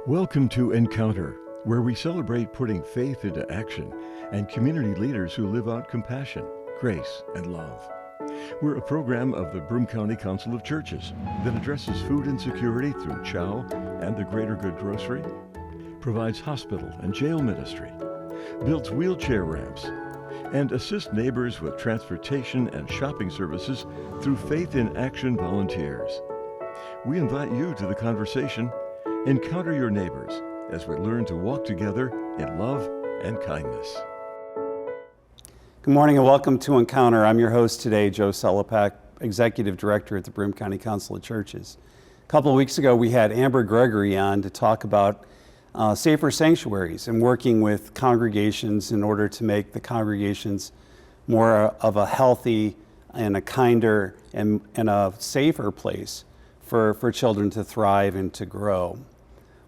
Welcome to Encounter, where we celebrate putting faith into action and community leaders who live out compassion, grace, and love. We're a program of the Broome County Council of Churches that addresses food insecurity through CHOW and the Greater Good Grocery, provides hospital and jail ministry, builds wheelchair ramps, and assists neighbors with transportation and shopping services through Faith in Action volunteers. We invite you to the conversation. Encounter your neighbors as we learn to walk together in love and kindness. Good morning and welcome to Encounter. I'm your host today, Joe Sellepack, Executive Director at the Broome County Council of Churches. A couple of weeks ago, we had Gregory on to talk about safer sanctuaries and working with congregations in order to make the congregations more of a healthy and a kinder and a safer place for children to thrive and to grow.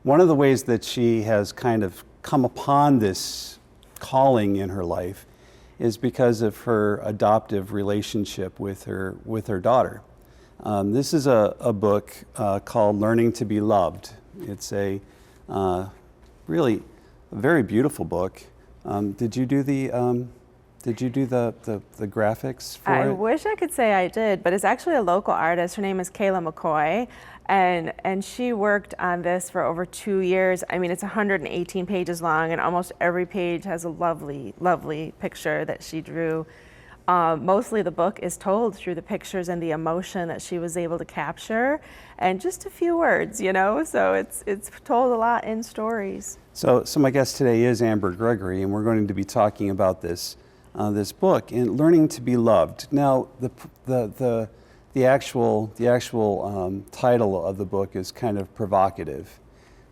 One of the ways that she has kind of come upon this calling in her life is because of her adoptive relationship with her daughter. This is a book called Learning to be Loved. It's a really very beautiful book. Did you do the graphics for it? I wish I could say I did, but it's actually a local artist. Her name is Kayla McCoy, and she worked on this for over 2 years. I mean, it's 118 pages long, and almost every page has a lovely, lovely picture that she drew. Mostly the book is told through the pictures and the emotion that she was able to capture, and just a few words, you know, so it's told a lot in stories. So my guest today is Gregory, and we're going to be talking about this book and Learning to be Loved. Now, the actual title of the book is kind of provocative,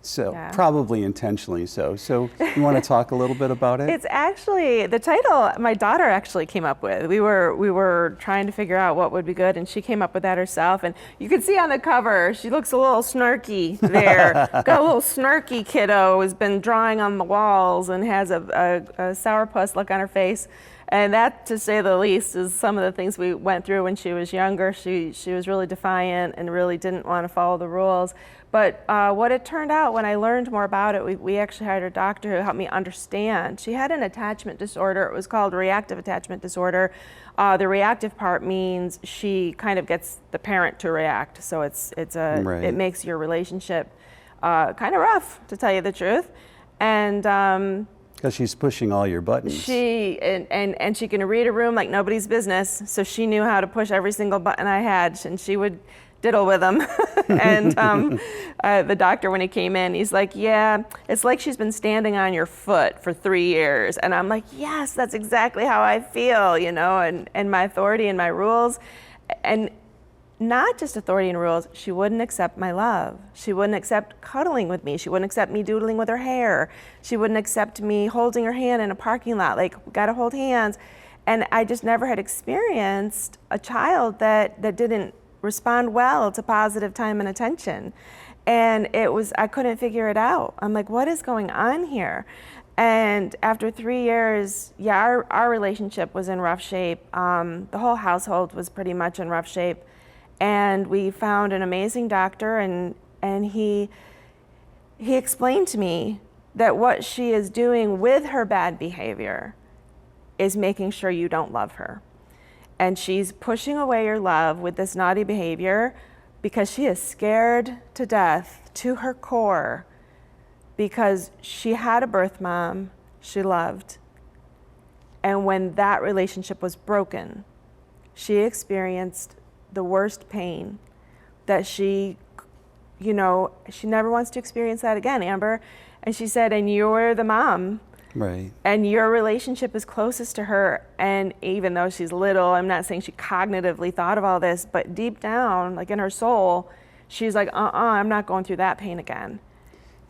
so yeah. Probably intentionally so. So you want to talk a little bit about it? It's actually the title my daughter actually came up with. We were trying to figure out what would be good, and she came up with that herself. And you can see on the cover, she looks a little snarky there. Got a little snarky kiddo who's been drawing on the walls and has a sourpuss look on her face. And that, to say the least, is some of the things we went through when she was younger. She was really defiant and really didn't want to follow the rules. But what it turned out when I learned more about it, we actually hired a doctor who helped me understand. She had an attachment disorder. It was called reactive attachment disorder. The reactive part means she kind of gets the parent to react. So Right. It makes your relationship kind of rough, to tell you the truth. And because she's pushing all your buttons. And she can read a room like nobody's business, so she knew how to push every single button I had, and she would diddle with them. And the doctor, when he came in, he's like, yeah, it's like she's been standing on your foot for 3 years. And I'm like, yes, that's exactly how I feel, you know, and my authority and my rules. And not just authority and rules, she wouldn't accept my love. She wouldn't accept cuddling with me. She wouldn't accept me doodling with her hair. She wouldn't accept me holding her hand in a parking lot, like, we gotta hold hands. And I just never had experienced a child that didn't respond well to positive time and attention. And I couldn't figure it out. I'm like, what is going on here? And after 3 years, yeah, our relationship was in rough shape. The whole household was pretty much in rough shape. And we found an amazing doctor, and he explained to me that what she is doing with her bad behavior is making sure you don't love her. And she's pushing away your love with this naughty behavior because she is scared to death to her core, because she had a birth mom she loved. And when that relationship was broken, she experienced the worst pain that she never wants to experience that again, Amber. And she said, and you're the mom. Right. And your relationship is closest to her. And even though she's little, I'm not saying she cognitively thought of all this, but deep down, like in her soul, she's like, I'm not going through that pain again.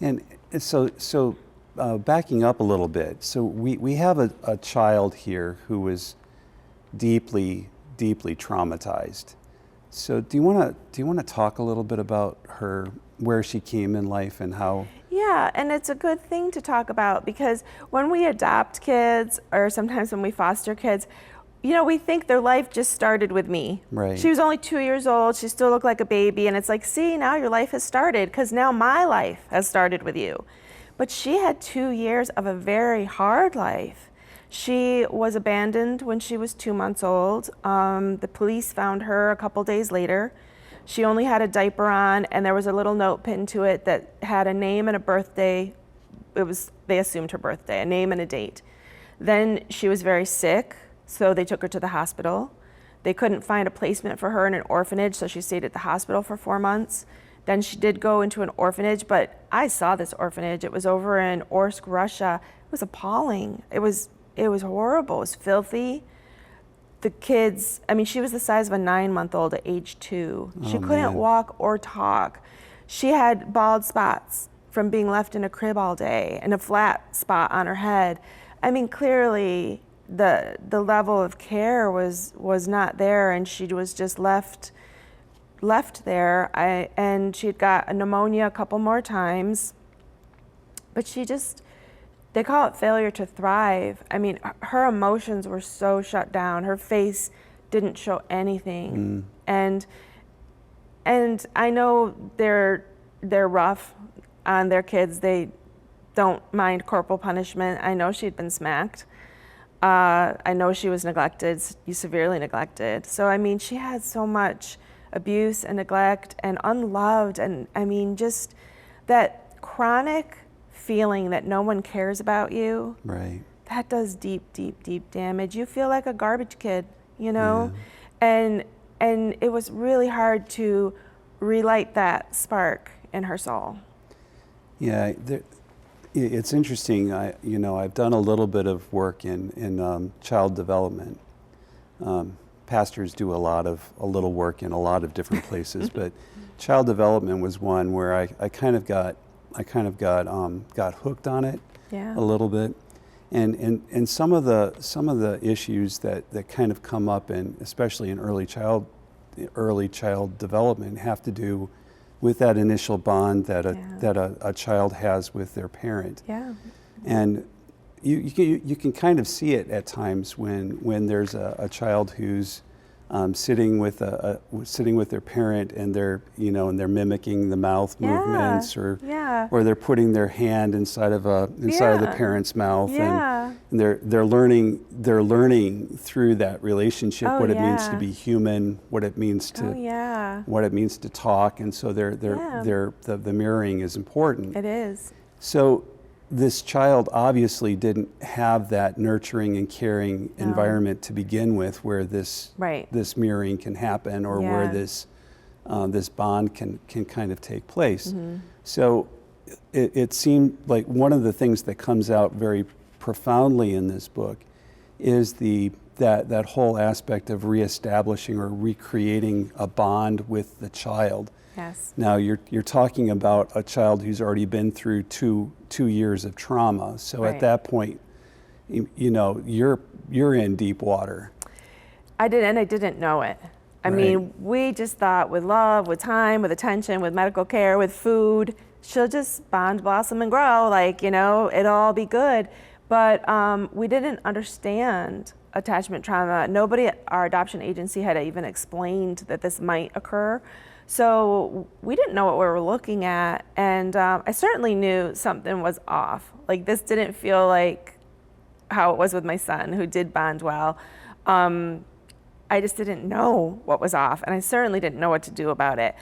And so backing up a little bit, so we have a child here who is deeply, deeply traumatized. So do you want to talk a little bit about where she came in life and how? Yeah, and it's a good thing to talk about, because when we adopt kids, or sometimes when we foster kids, we think their life just started with me. Right. She was only 2 years old. She still looked like a baby. And it's like, see, now your life has started because now my life has started with you. But she had 2 years of a very hard life. She was abandoned when she was 2 months old. The police found her a couple days later. She only had a diaper on, and there was a little note pinned to it that had a name and a birthday. They assumed her birthday, a name and a date. Then she was very sick, so they took her to the hospital. They couldn't find a placement for her in an orphanage, so she stayed at the hospital for 4 months. Then she did go into an orphanage, but I saw this orphanage. It was over in Orsk, Russia. It was appalling. It was horrible. It was filthy. The kids, she was the size of a 9-month-old at age 2. She couldn't man. walk or talk. She had bald spots from being left in a crib all day and a flat spot on her head. Clearly the level of care was not there, and she was just left there. And she'd got a pneumonia a couple more times, but they call it failure to thrive. Her emotions were so shut down. Her face didn't show anything. And I know they're rough on their kids. They don't mind corporal punishment. I know she'd been smacked. I know she was neglected, severely neglected. So, she had so much abuse and neglect and unloved, and just that chronic feeling that no one cares about you. Right. That does deep, deep, deep damage. You feel like a garbage kid, Yeah. and it was really hard to relight that spark in her soul. Yeah, it's interesting. I've done a little bit of work in child development. Pastors do a little work in a lot of different places, but child development was one where I kind of got hooked on it a little bit, and some of the issues that kind of come up especially in early child development have to do with that initial bond that a child has with their parent. Yeah. And you can kind of see it at times when there's a child who's sitting with their parent, and they're mimicking the mouth movements, or they're putting their hand inside of the parent's mouth, and they're learning through that relationship what it means to be human, what it means to talk, and so the mirroring is important. It is. So this child obviously didn't have that nurturing and caring environment to begin with, where this mirroring can happen, or where this bond can kind of take place. So it seemed like one of the things that comes out very profoundly in this book is that whole aspect of reestablishing or recreating a bond with the child. Yes. Now you're talking about a child who's already been through two years of trauma. So at that point, you're in deep water. I didn't know it. I mean, we just thought with love, with time, with attention, with medical care, with food, she'll just bond, blossom, and grow. It'll all be good. But we didn't understand attachment trauma. Nobody at our adoption agency had even explained that this might occur. So we didn't know what we were looking at, and I certainly knew something was off. This didn't feel like how it was with my son, who did bond well. I just didn't know what was off, and I certainly didn't know what to do about it.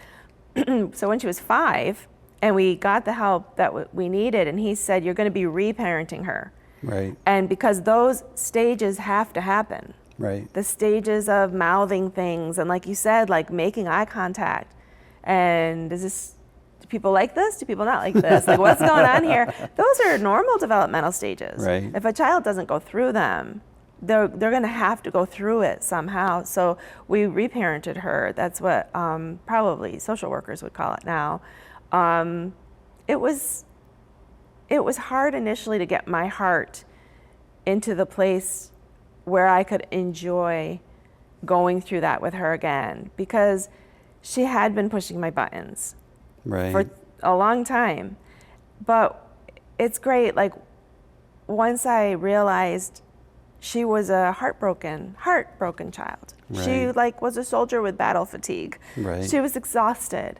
So when she was 5, and we got the help that we needed, and he said, "You're going to be reparenting her." Right. And because those stages have to happen. Right. The stages of mouthing things, and like you said, making eye contact. And do people like this? Do people not like this? What's going on here? Those are normal developmental stages. Right. If a child doesn't go through them, they're going to have to go through it somehow. So we reparented her. That's what probably social workers would call it now. It was hard initially to get my heart into the place where I could enjoy going through that with her again, because she had been pushing my buttons for a long time. But it's great. Once I realized she was a heartbroken child. She Right. was a soldier with battle fatigue. Right. She was exhausted.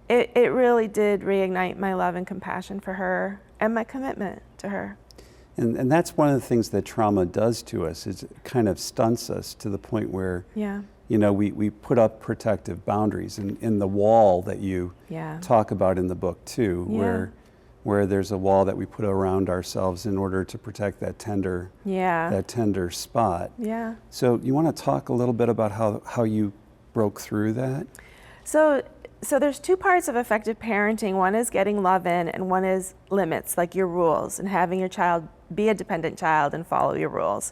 It really did reignite my love and compassion for her and my commitment to her. And that's one of the things that trauma does to us, is it kind of stunts us to the point where, Yeah. we put up protective boundaries, and in the wall that you Yeah. talk about in the book too, Yeah. where there's a wall that we put around ourselves in order to protect that tender spot. Yeah. So you want to talk a little bit about how you broke through that? So there's two parts of effective parenting. One is getting love in, and one is limits, like your rules, and having your child be a dependent child and follow your rules.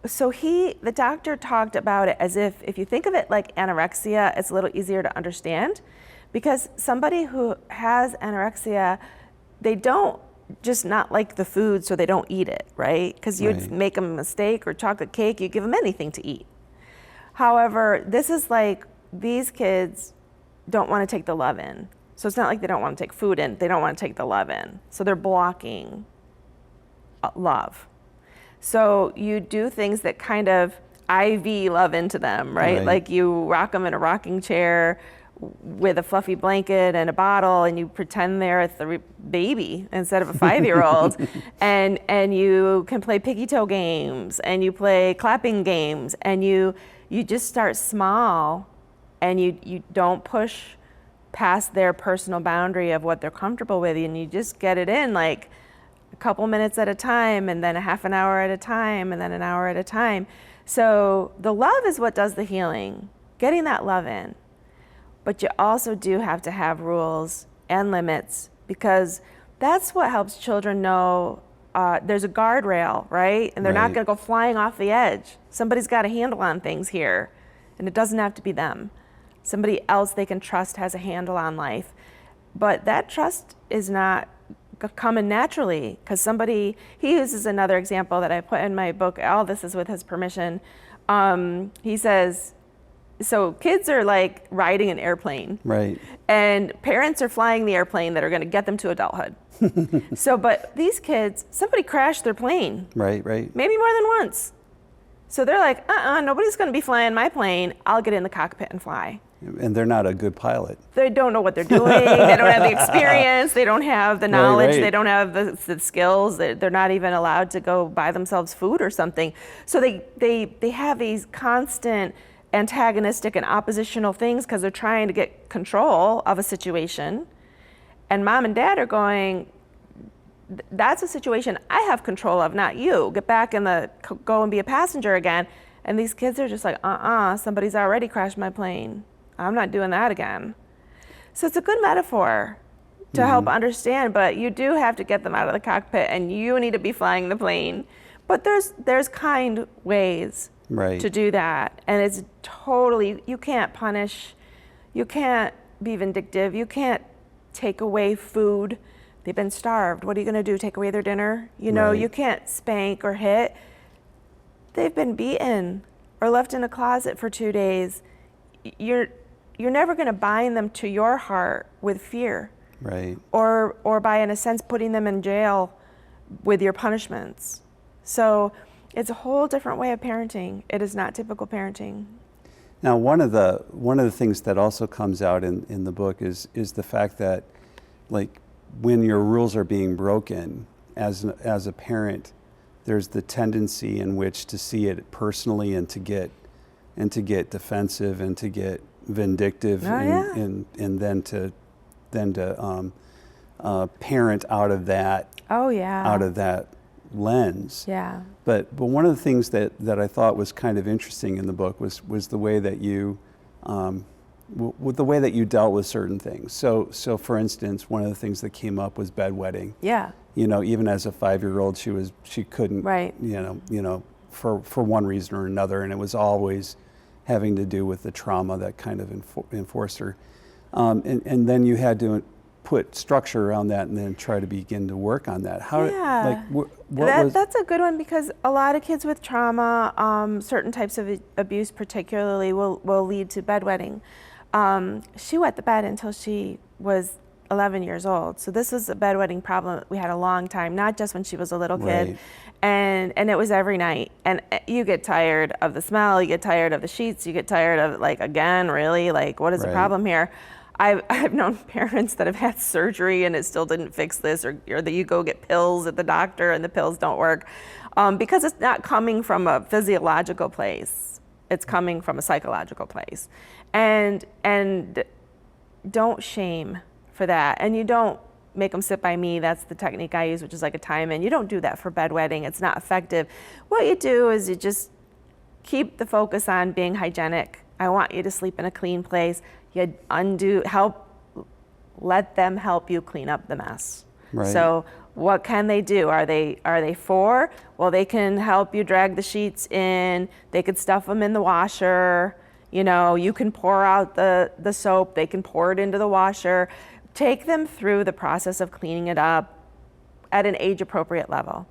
So the doctor talked about it as if you think of it like anorexia, it's a little easier to understand, because somebody who has anorexia, they don't just not like the food, so they don't eat it, right? Because you'd Right. make them a mistake or chocolate cake, you give them anything to eat. However, this is like these kids don't want to take the love in. So it's not like they don't want to take food in, they don't want to take the love in. So they're blocking love. So you do things that kind of IV love into them, right? Right. Like you rock them in a rocking chair with a fluffy blanket and a bottle, and you pretend they're a baby instead of a 5-year-old, and you can play piggy toe games, and you play clapping games, and you just start small, and you don't push past their personal boundary of what they're comfortable with, and you just get it in like a couple minutes at a time, and then a half an hour at a time, and then an hour at a time. So the love is what does the healing, getting that love in. But you also do have to have rules and limits, because that's what helps children know there's a guardrail, right? And they're not Right. going to go flying off the edge. Somebody's got a handle on things here, and it doesn't have to be them. Somebody else they can trust has a handle on life. But that trust is not coming naturally, because he uses another example that I put in my book. All this is with his permission. He says, so kids are like riding an airplane. Right. And parents are flying the airplane that are going to get them to adulthood. But these kids, somebody crashed their plane. Right. Maybe more than once. So they're like, nobody's going to be flying my plane. I'll get in the cockpit and fly. And they're not a good pilot. They don't know what they're doing. They don't have the experience. They don't have the knowledge. Right. They don't have the skills. They're not even allowed to go buy themselves food or something. So they have these constant antagonistic and oppositional things because they're trying to get control of a situation. And mom and dad are going, that's a situation I have control of, not you. Get back go and be a passenger again. And these kids are just like, somebody's already crashed my plane. I'm not doing that again. So it's a good metaphor to help understand, but you do have to get them out of the cockpit, and you need to be flying the plane. But there's kind ways Right. to do that. And it's totally, you can't punish, you can't be vindictive, you can't take away food. They've been starved. What are you going to do? Take away their dinner? Right. You can't spank or hit. They've been beaten or left in a closet for 2 days. You're never going to bind them to your heart with fear. Right. Or by, in a sense, putting them in jail with your punishments. So it's a whole different way of parenting. It is not typical parenting. Now, one of the things that also comes out in the book is the fact that, like, when your rules are being broken as a parent, there's the tendency in which to see it personally and to get defensive and to get vindictive and then to parent out of that out of that lens. Yeah. But one of the things that I thought was kind of interesting in the book was the way that you with the way that you dealt with certain things. So for instance, one of the things that came up was bedwetting. Yeah. Even as a 5-year-old, she couldn't. Right. For one reason or another, and it was always having to do with the trauma that kind of enforced her. And then you had to put structure around that and then try to begin to work on that. That's a good one, because a lot of kids with trauma, certain types of abuse particularly, will lead to bedwetting. She wet the bed until she was 11 years old. So this was a bedwetting problem we had a long time, not just when she was a little kid. Right. And it was every night. And you get tired of the smell, you get tired of the sheets, you get tired of like, again, really? Like, what is the Right. problem here? I've known parents that have had surgery and it still didn't fix this, or that you go get pills at the doctor and the pills don't work, because it's not coming from a physiological place. It's coming from a psychological place. And don't shame for that. And you don't make them sit by me. That's the technique I use, which is like a time-in. You don't do that for bedwetting. It's not effective. What you do is you just keep the focus on being hygienic. I want you to sleep in a clean place. You let them help you clean up the mess. Right. So what can they do? Are they 4? Well, they can help you drag the sheets in. They could stuff them in the washer. You know, you can pour out the soap. They can pour it into the washer. Take them through the process of cleaning it up at an age-appropriate level.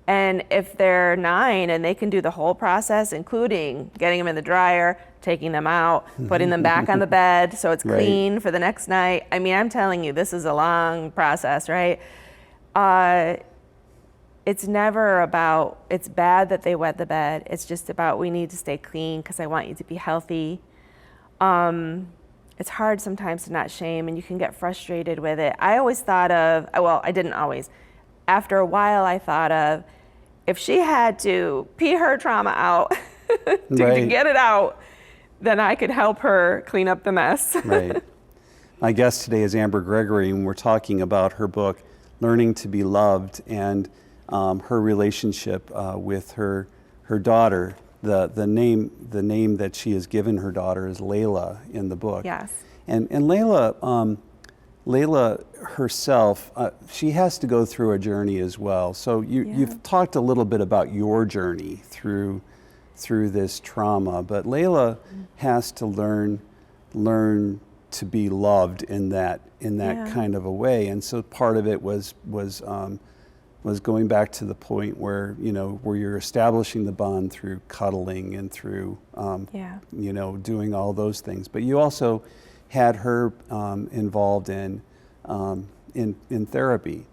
And if they're 9 and they can do the whole process, including getting them in the dryer, taking them out, putting them back on the bed so it's clean for the next night. I mean, I'm telling you, this is a long process, right? It's never about, it's bad that they wet the bed. It's just about, we need to stay clean because I want you to be healthy. It's hard sometimes to not shame, and you can get frustrated with it. I always thought of, well, I didn't always. After a while, I thought of, if she had to pee her trauma out to get it out, then I could help her clean up the mess. Right. My guest today is Amber Gregory, and we're talking about her book, Learning to Be Loved, and her relationship with her daughter. The name that she has given her daughter is Layla in the book. Yes. And Layla herself, she has to go through a journey as well. So you've talked a little bit about your journey through this trauma, but Layla has to learn to be loved in that kind of a way. And so part of it was going back to the point where you're establishing the bond through cuddling and through doing all those things. But you also had her involved in therapy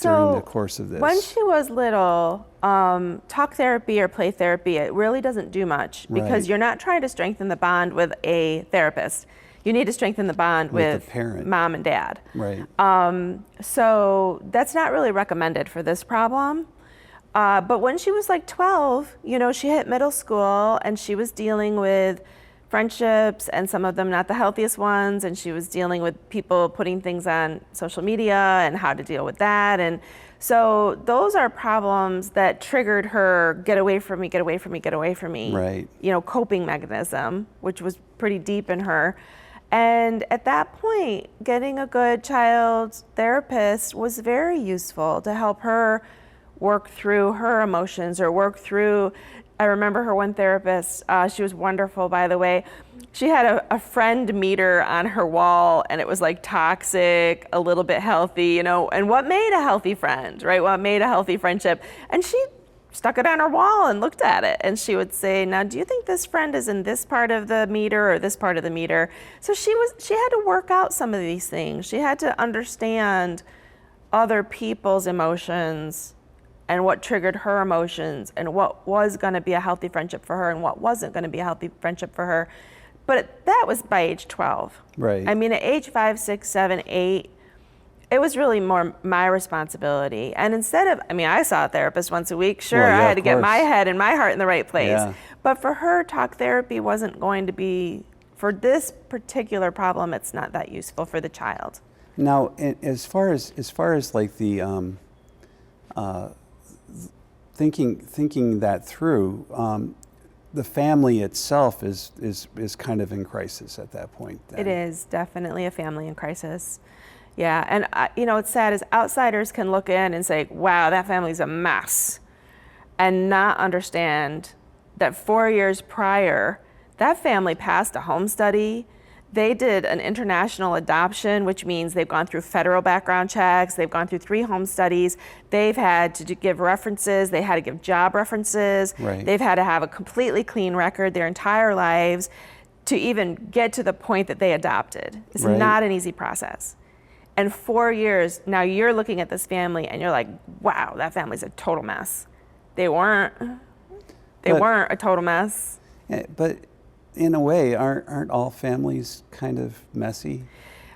during the course of this. When she was little, talk therapy or play therapy, it really doesn't do much because you're not trying to strengthen the bond with a therapist. You need to strengthen the bond with parent. Mom and dad. Right. So that's not really recommended for this problem. But when she was like 12, she hit middle school and she was dealing with friendships, and some of them not the healthiest ones, and she was dealing with people putting things on social media and how to deal with that. And so those are problems that triggered her get away from me, get away from me, get away from me. Right. Coping mechanism, which was pretty deep in her. And at that point, getting a good child therapist was very useful to help her work through her emotions or work through. I remember her one therapist, she was wonderful, by the way. She had a friend meter on her wall, and it was like toxic, a little bit healthy, and what made a healthy friend, right? What made a healthy friendship? And she stuck it on her wall and looked at it, and she would say, now, do you think this friend is in this part of the meter or this part of the meter? So she had to work out some of these things. She had to understand other people's emotions and what triggered her emotions and what was going to be a healthy friendship for her and what wasn't going to be a healthy friendship for her. But that was by age 12. Right. I mean, at age 5, 6, 7, 8, it was really more my responsibility. And instead of, I saw a therapist once a week. Sure, I had to get my head and my heart in the right place. Yeah. But for her, talk therapy wasn't going to be, for this particular problem, it's not that useful for the child. Now, as far as like the thinking that through, the family itself is kind of in crisis at that point. Then. It is definitely a family in crisis. Yeah, and it's sad as outsiders can look in and say, wow, that family's a mess, and not understand that 4 years prior, that family passed a home study. They did an international adoption, which means they've gone through federal background checks. They've gone through 3 home studies. They've had to give references. They had to give job references. Right. They've had to have a completely clean record their entire lives to even get to the point that they adopted. It's not an easy process. And 4 years, now you're looking at this family and you're like, wow, that family's a total mess. They weren't. They weren't a total mess. Yeah, but in a way, aren't all families kind of messy?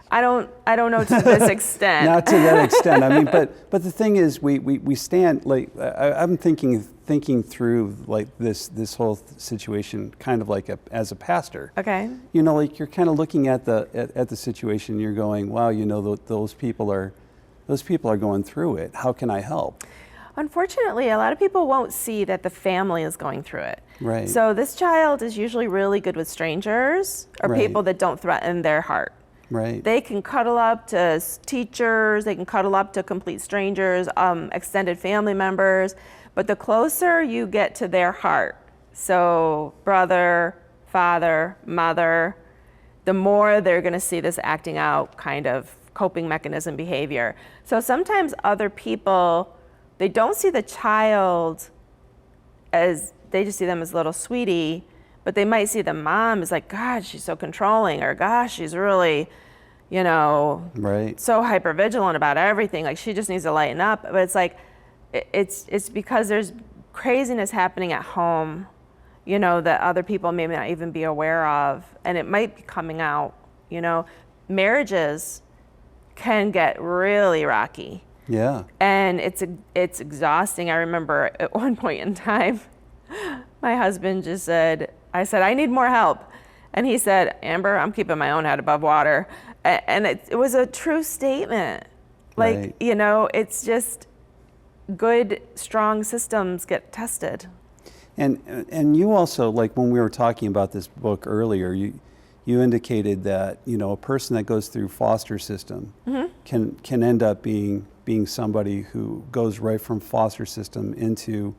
I don't know to this extent. Not to that extent. I mean, but the thing is, we stand like I'm thinking through like this whole situation kind of like as a pastor. Okay. You know, like you're kind of looking at the situation. And you're going, wow, you know, those people are going through it. How can I help? Unfortunately, a lot of people won't see that the family is going through it. Right. So this child is usually really good with strangers or Right. people that don't threaten their heart. Right. They can cuddle up to teachers, they can cuddle up to complete strangers, extended family members, but the closer you get to their heart, so brother, father, mother, the more they're going to see this acting out kind of coping mechanism behavior. So sometimes other people, they don't see the child as, they just see them as little sweetie, but they might see the mom as like, God, she's so controlling, or gosh, she's really, you know, Right. so hypervigilant about everything. Like she just needs to lighten up. But it's like, it's because there's craziness happening at home, you know, that other people may not even be aware of, and it might be coming out. You know, marriages can get really rocky. Yeah. And it's exhausting. I remember at one point in time, my husband just said, I said, I need more help. And he said, Amber, I'm keeping my own head above water. And it was a true statement. Like, Right. you know, it's just good, strong systems get tested. And you also, like when we were talking about this book earlier, you indicated that, you know, a person that goes through foster system can end up being somebody who goes right from foster system into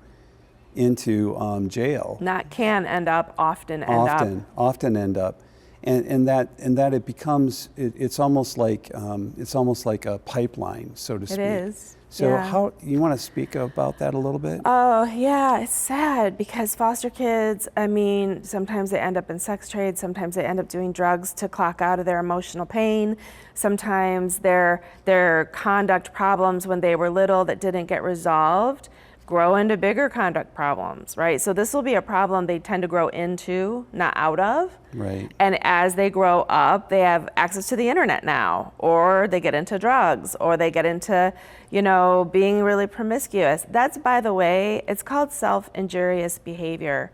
jail. Not can end up, often end up. And that it becomes it's almost like a pipeline, so to speak. It is. So yeah. how you want to speak about that a little bit? Oh yeah, it's sad because foster kids, I mean, sometimes they end up in sex trade, sometimes they end up doing drugs to clock out of their emotional pain. Sometimes their conduct problems when they were little that didn't get resolved grow into bigger conduct problems, right? So this will be a problem they tend to grow into, not out of. Right. And as they grow up, they have access to the internet now, or they get into drugs, or they get into, you know, being really promiscuous. That's, by the way, it's called self-injurious behavior.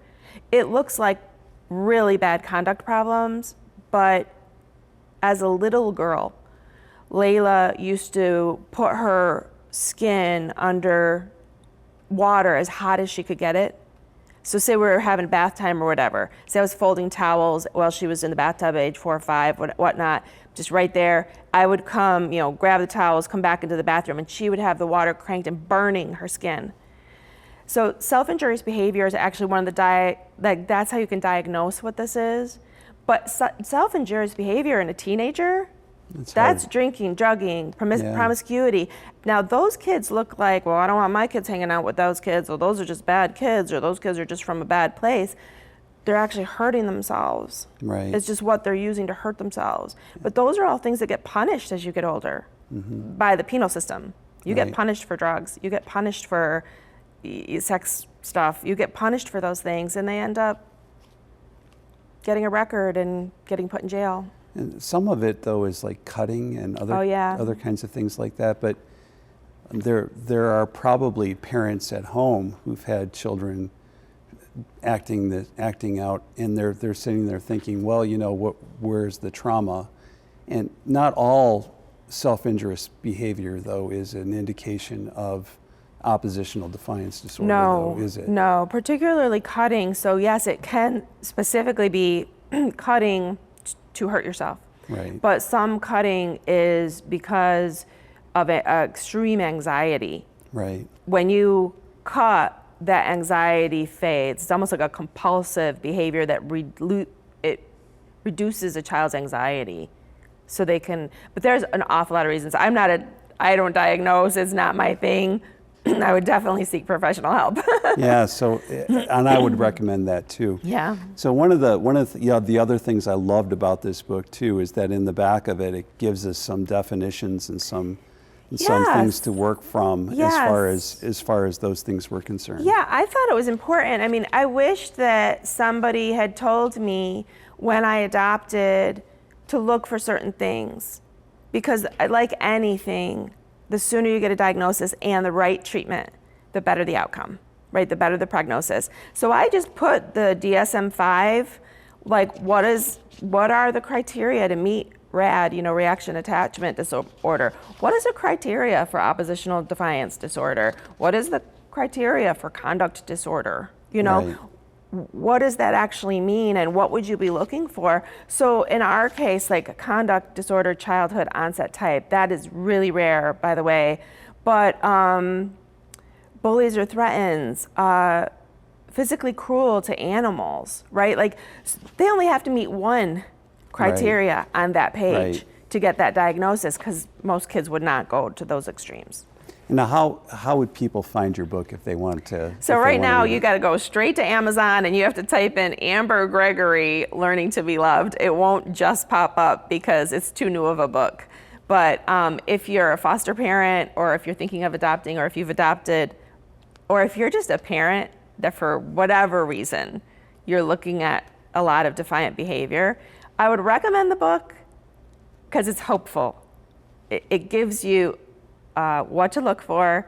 It looks like really bad conduct problems, but as a little girl, Layla used to put her skin under water as hot as she could get it. So say we were having bath time or whatever. Say I was folding towels while she was in the bathtub, age 4 or 5, whatnot, just right there. I would come, you know, grab the towels, come back into the bathroom, and she would have the water cranked and burning her skin. So self-injurious behavior is actually one of the, that's how you can diagnose what this is. But self-injurious behavior in a teenager, that's drinking, drugging, promiscuity. Now those kids look like, well, I don't want my kids hanging out with those kids, or those are just bad kids, or those kids are just from a bad place. They're actually hurting themselves. Right. It's just what they're using to hurt themselves. But those are all things that get punished as you get older by the penal system. You get punished for drugs. You get punished for sex stuff. You get punished for those things, and they end up getting a record and getting put in jail. And some of it, though, is like cutting and other kinds of things like that. But there are probably parents at home who've had children acting out, and they're sitting there thinking, well, you know, where's the trauma? And not all self-injurious behavior, though, is an indication of oppositional defiance disorder, though, is it? No, particularly cutting. So yes, it can specifically be cutting to hurt yourself. Right. But some cutting is because of extreme anxiety. Right. When you cut, that anxiety fades. It's almost like a compulsive behavior that it reduces a child's anxiety. So they can, but there's an awful lot of reasons. I don't diagnose, it's not my thing. I would definitely seek professional help. Yeah, so, and I would recommend that too. Yeah. So one of the other things I loved about this book too is that in the back of it, it gives us some definitions and some things to work from as far as those things were concerned. Yeah, I thought it was important. I mean, I wish that somebody had told me when I adopted to look for certain things, because like anything, the sooner you get a diagnosis and the right treatment, the better the outcome, right? The better the prognosis. So I just put the DSM-5, like what are the criteria to meet RAD, reaction attachment disorder? What is the criteria for oppositional defiance disorder? What is the criteria for conduct disorder? Right. What does that actually mean, and what would you be looking for? So in our case, like a conduct disorder, childhood onset type, that is really rare, by the way. But bullies or threatens, physically cruel to animals, right? Like they only have to meet one criteria on that page to get that diagnosis, because most kids would not go to those extremes. Now, how would people find your book if they want to? So right now, you got to go straight to Amazon and you have to type in Amber Gregory, Learning to Be Loved. It won't just pop up because it's too new of a book. But if you're a foster parent, or if you're thinking of adopting, or if you've adopted, or if you're just a parent that for whatever reason you're looking at a lot of defiant behavior, I would recommend the book because it's hopeful. It gives you what to look for,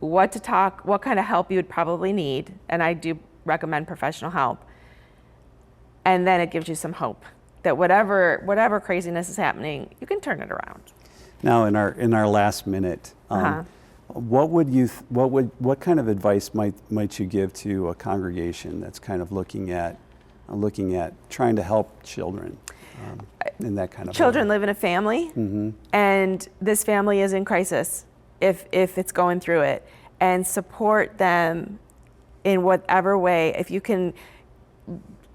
what kind of help you would probably need, and I do recommend professional help. And then it gives you some hope that whatever craziness is happening, you can turn it around. Now, in our last minute, what kind of advice might you give to a congregation that's kind of looking at trying to help children? In that kind of children live in a family, and this family is in crisis if it's going through it, and support them in whatever way. If you can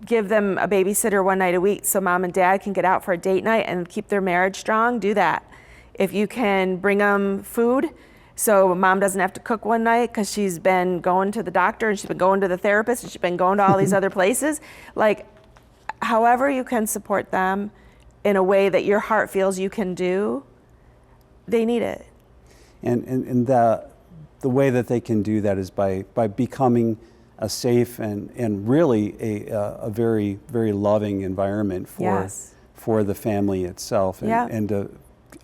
give them a babysitter one night a week so mom and dad can get out for a date night and keep their marriage strong, do that. If you can bring them food so mom doesn't have to cook one night because she's been going to the doctor and she's been going to the therapist and she's been going to all these other places, like however you can support them in a way that your heart feels you can do, they need it. And the way that they can do that is by becoming a safe and really a very, very loving environment for the family itself, and to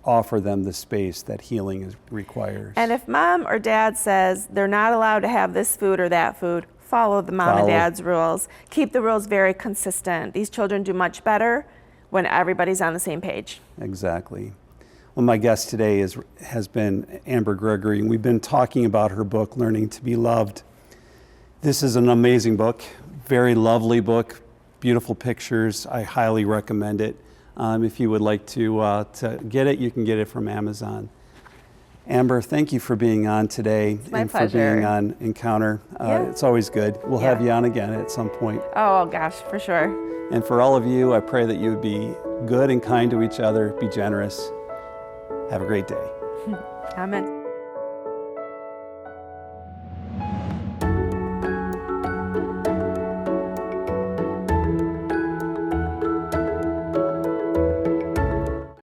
offer them the space that healing requires. And if mom or dad says they're not allowed to have this food or that food, follow the mom and dad's rules. Keep the rules very consistent. These children do much better when everybody's on the same page. Exactly. Well, my guest today has been Amber Gregory, and we've been talking about her book, Learning to Be Loved. This is an amazing book, very lovely book, beautiful pictures. I highly recommend it. If you would like to get it, you can get it from Amazon. Amber, thank you for being on today. My and pleasure. for being on Encounter. It's always good. We'll have you on again at some point. Oh gosh, for sure. And for all of you, I pray that you would be good and kind to each other, be generous. Have a great day. Amen.